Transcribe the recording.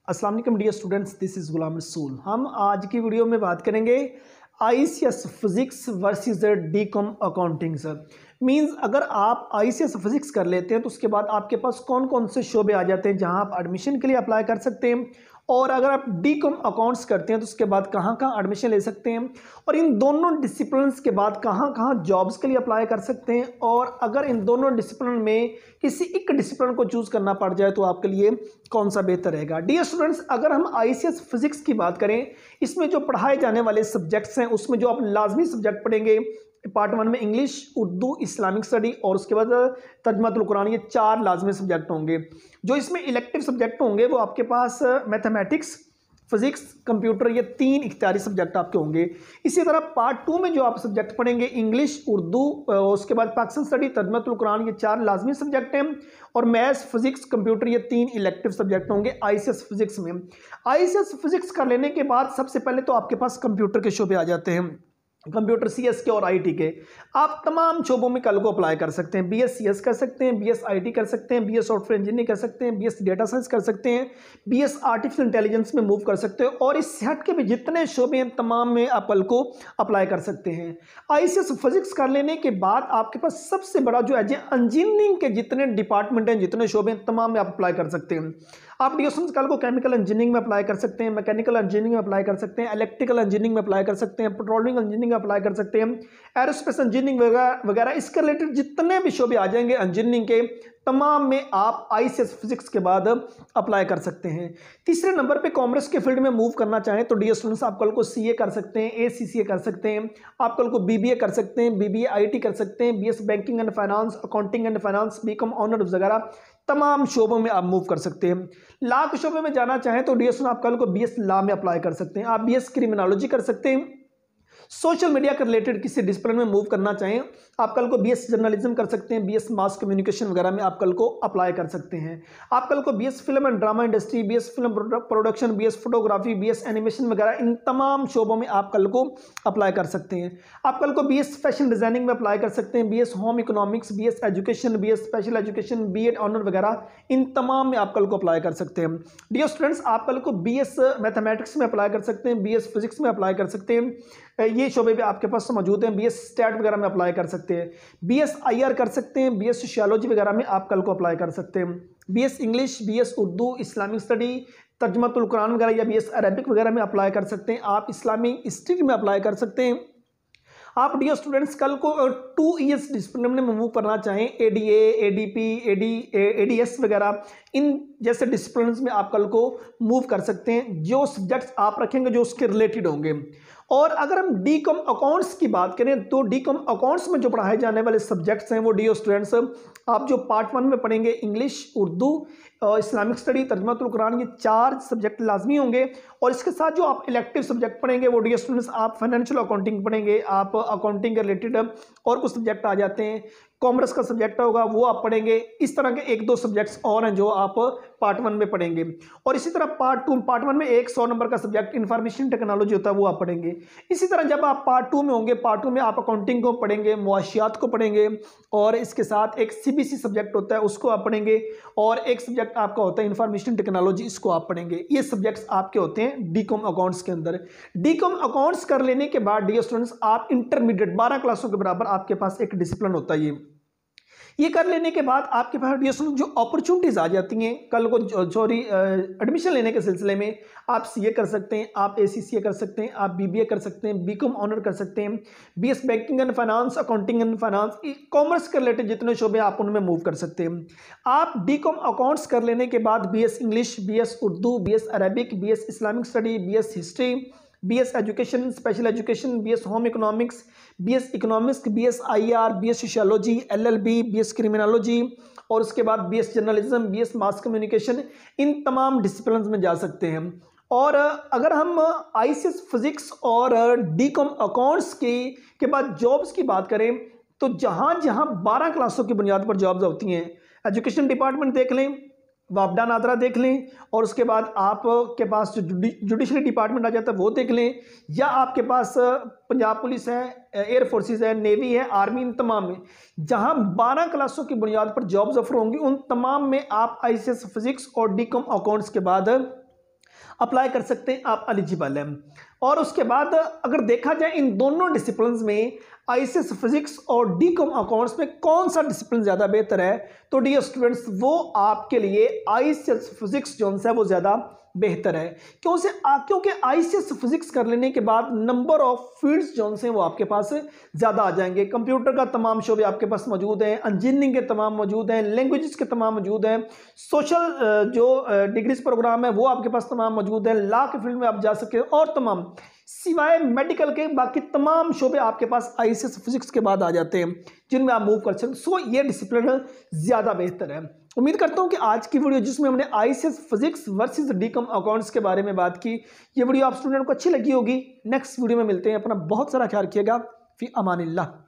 अस्सलाम वालेकुम dear students, this is Ghulam Rasool. हम आज की वीडियो में बात करेंगे ICS physics versus डीकॉम accounting. Sir means अगर आप आईसीएस फिजिक्स कर लेते हैं तो उसके बाद आपके पास कौन कौन से शोबे आ जाते हैं जहां आप एडमिशन के लिए अप्लाई कर सकते हैं, और अगर आप डीकॉम अकाउंट्स करते हैं तो उसके बाद कहां कहां एडमिशन ले सकते हैं, और इन दोनों डिसिप्लिन्स के बाद कहां कहां जॉब्स के लिए अप्लाई कर सकते हैं, और अगर इन दोनों डिसिप्लिन में किसी एक डिसिप्लिन को चूज करना पड़ जाए तो आपके लिए कौन सा बेहतर रहेगा। डियर स्टूडेंट्स, अगर हम आईसीएस फिजिक्स की बात करें, इसमें जो पढ़ाए जाने वाले सब्जेक्ट्स हैं उसमें जो आप लाजमी सब्जेक्ट पढ़ेंगे, पार्ट 1 में इंग्लिश, उर्दू, इस्लामिक स्टडी और उसके बाद तर्जुमातुल कुरान, ये 4 लाजमी सब्जेक्ट होंगे। जो इसमें इलेक्टिव सब्जेक्ट होंगे वो आपके पास मैथमेटिक्स, फिजिक्स, कंप्यूटर, ये 3 इख्तियारी सब्जेक्ट आपके होंगे। इसी तरह पार्ट 2 में जो आप सब्जेक्ट पढ़ेंगे इंग्लिश, उर्दू, उसके बाद पाकिस्तान स्टडी, तर्जुमातुल कुरान, ये 4 लाजमी सब्जेक्ट हैं, और मैथ्स, फिजिक्स, कंप्यूटर, ये 3 इलेक्टिव सब्जेक्ट होंगे आईसीएस फिजिक्स में। आईसीएस फिजिक्स कर लेने के बाद सबसे पहले तो आपके पास कंप्यूटर के शोबे आ जाते हैं, कंप्यूटर सीएस के और आईटी के। आप तमाम शोबों में कल को अप्लाई कर सकते हैं। बीएस सीएस कर सकते हैं, बीएस आईटी कर सकते हैं, बीएस सॉफ्टवेयर इंजीनियरिंग कर सकते हैं, बीएस डेटा साइंस कर सकते हैं, बीएस आर्टिफिशियल इंटेलिजेंस में मूव कर सकते हो, और इस हट के भी जितने शोबे हैं तमाम में आप कल को अप्लाई कर सकते हैं। आईसीएस फिजिक्स कर लेने के बाद आपके पास सबसे बड़ा जो एज इंजीनियरिंग के जितने डिपार्टमेंट हैं, जितने शोबे हैं, तमाम में आप अप्लाई कर सकते हैं। आप डीएसएम कल को केमिकल इंजीनियरिंग में अप्लाई कर सकते हैं, मैकेनिकल इंजीनियरिंग में अप्लाई कर सकते हैं, इलेक्ट्रिकल इंजीनियरिंग में अप्लाई कर सकते हैं, पेट्रोलियम इंजीनियरिंग में अप्लाई कर सकते हैं, एरोस्पेस इंजीनियरिंग वगैरह इसके रिलेटेड जितने भी शोबे आ जाएंगे इंजीनियरिंग के, तमाम में आप आईसीएस फिजिक्स के बाद अप्लाई कर सकते हैं। तीसरे नंबर पे कॉमर्स के फील्ड में मूव करना चाहें तो डियर स्टूडेंट्स आप कल को सीए कर सकते हैं, एसीसीए कर सकते हैं, आप कल को बीबीए कर सकते हैं, बीबीए आईटी कर सकते हैं, BS banking and finance, accounting and finance, BCom honours वगैरह तमाम शोबों में आप मूव कर सकते हैं। लॉ के शोबे में जाना चाहें तो डियर स्टूडेंट आप कल को बीएस लॉ में अप्लाई कर सकते हैं, आप बीएस क्रिमिनोलॉजी कर सकते हैं। सोशल मीडिया के रिलेटेड किसी डिसिप्लिन में मूव करना चाहें आप कल को बीएस जर्नलिज्म कर सकते हैं, बीएस मास कम्युनिकेशन वगैरह में आप कल को अप्लाई कर सकते हैं। आप कल को BS film and drama industry, BS film production, BS photography, BS animation वगैरह इन तमाम शोबों में आप कल को अप्लाई कर सकते हैं। आप कल को बीएस फैशन डिजाइनिंग में अप्लाई कर सकते हैं, BS home economics, BS education, BS special education, BEd honour वगैरह इन तमाम में आप कल को अप्लाई कर सकते हैं। डियर स्टूडेंट्स आप कल को बीएस मैथमेटिक्स में अप्लाई कर सकते हैं, बीएस फिजिक्स में अप्लाई कर सकते हैं, ये शोबे भी आपके पास मौजूद हैं। बीएस स्टैट वगैरह में अप्लाई कर सकते हैं, बीएस आईआर कर सकते हैं, बीएस सोशियोलॉजी वगैरह में आप कल को अप्लाई कर सकते हैं, BS English, BS Urdu, Islamic study, तर्जुमातुल कुरान वगैरह या बीएस अरबिक वगैरह में अप्लाई कर सकते हैं। आप इस्लामिक हिस्ट्री में अप्लाई कर सकते हैं। आप डियर स्टूडेंट्स कल को 2 ईयर्स डिसिप्लिन में मूव करना चाहें, एडीए, एडीपी, एडीएस वगैरह इन जैसे डिसिप्लिन में आप कल को मूव कर सकते हैं। जो सब्जेक्ट्स आप रखेंगे जो उसके रिलेटेड होंगे। और अगर हम डीकॉम अकाउंट्स की बात करें तो डीकॉम अकाउंट्स में जो पढ़ाए जाने वाले सब्जेक्ट्स हैं वो डियर स्टूडेंट्स आप जो पार्ट 1 में पढ़ेंगे इंग्लिश, उर्दू, इस्लामिक स्टडी, तर्जुमातुल कुरान, ये 4 सब्जेक्ट लाजमी होंगे। और इसके साथ जो आप इलेक्टिव सब्जेक्ट पढ़ेंगे वो डियर स्टूडेंट्स आप फाइनेंशियल अकाउंटिंग पढ़ेंगे, आप अकाउंटिंग के रिलेटेड और कुछ सब्जेक्ट आ जाते हैं, कॉमर्स का सब्जेक्ट होगा वो आप पढ़ेंगे। इस तरह के 1-2 सब्जेक्ट्स और हैं जो आप पार्ट 1 में पढ़ेंगे। और इसी तरह पार्ट 1 में 100 नंबर का सब्जेक्ट इंफॉर्मेशन टेक्नोलॉजी होता है वो आप पढ़ेंगे। इसी तरह जब आप पार्ट 2 में होंगे, पार्ट 2 में आप अकाउंटिंग को पढ़ेंगे, मुआशियात को पढ़ेंगे, और इसके साथ एक सीबीसी सब्जेक्ट होता है उसको आप पढ़ेंगे, और एक सब्जेक्ट आपका होता है इंफॉर्मेशन टेक्नोलॉजी, इसको आप पढ़ेंगे। ये सब्जेक्ट्स आपके होते हैं डीकॉम अकाउंट्स के अंदर। डीकॉम अकाउंट्स कर लेने के बाद डियर स्टूडेंट्स आप इंटरमीडिएट 12 क्लासों के बराबर आपके पास एक डिसिप्लिन होता है। ये कर लेने के बाद आपके पास डियर स्टूडेंट जो अपॉर्चुनिटीज आ जाती हैं कल को एडमिशन लेने के सिलसिले में, आप सीए कर सकते हैं, आप एसीसीए कर सकते हैं, आप बीबीए कर सकते हैं, बीकॉम ऑनर कर सकते हैं, BS banking and finance, accounting and finance, commerce के रिलेटेड जितने शोबे आप उनमें मूव कर सकते हैं। आप बीकॉम अकाउंट्स कर लेने के बाद BS English, BS Urdu, BS Arabic, BS Islamic study, BS history, BS education, special education, BS home economics, BS economics, BS IR, BS sociology, LLB, BS criminology, और उसके बाद BS journalism, BS mass communication, इन तमाम discipline में जा सकते हैं। और अगर हम आईसीएस फिजिक्स और डीकॉम अकाउंट्स के बाद जॉब्स की बात करें तो जहां जहां 12 क्लासों की बुनियाद पर जॉब्स होती हैं, एजुकेशन डिपार्टमेंट देख लें, वापडा नादरा देख लें, और उसके बाद आपके पास जो जुडिशरी डिपार्टमेंट आ जाता है वो देख लें, या आपके पास पंजाब पुलिस है, एयर फोर्सेस है, नेवी है, आर्मी, इन तमाम में जहां 12 क्लासों की बुनियाद पर जॉब्स ऑफर होंगी उन तमाम में आप आईसीएस फिजिक्स और डीकॉम अकाउंट्स के बाद अप्लाई कर सकते हैं, आप एलिजिबल हैं। और उसके बाद अगर देखा जाए इन दोनों डिसिप्लिन में आईसीएस फिजिक्स और डीकॉम अकाउंट्स में कौन सा डिसिप्लिन ज़्यादा बेहतर है, तो डियर स्टूडेंट्स वो आपके लिए आईसीएस फिजिक्स जो है वो ज़्यादा बेहतर है। क्योंकि आईसीएस फिजिक्स कर लेने के बाद नंबर ऑफ फील्ड्स जो हैं वो आपके पास ज़्यादा आ जाएंगे। कंप्यूटर का तमाम शोबे आपके पास मौजूद हैं, इंजीनियरिंग के तमाम मौजूद हैं, लैंग्वेजेस के तमाम मौजूद हैं, सोशल जो डिग्रीज प्रोग्राम है वो आपके पास तमाम मौजूद है, लॉ के फील्ड में आप जा सकते हैं और तमाम सिवाय मेडिकल के बाकी तमाम शोबे आपके पास आईसीएस फिजिक्स के बाद आ जाते हैं जिनमें आप मूव कर सकते हैं। सो ये डिसिप्लिन ज़्यादा बेहतर है। उम्मीद करता हूं कि आज की वीडियो जिसमें हमने आईसीएस फिजिक्स वर्सेस डीकॉम अकाउंट्स के बारे में बात की, ये वीडियो आप स्टूडेंट को अच्छी लगी होगी। नेक्स्ट वीडियो में मिलते हैं। अपना बहुत सारा ख्याल रखिएगा। फी अमानिल्लाह।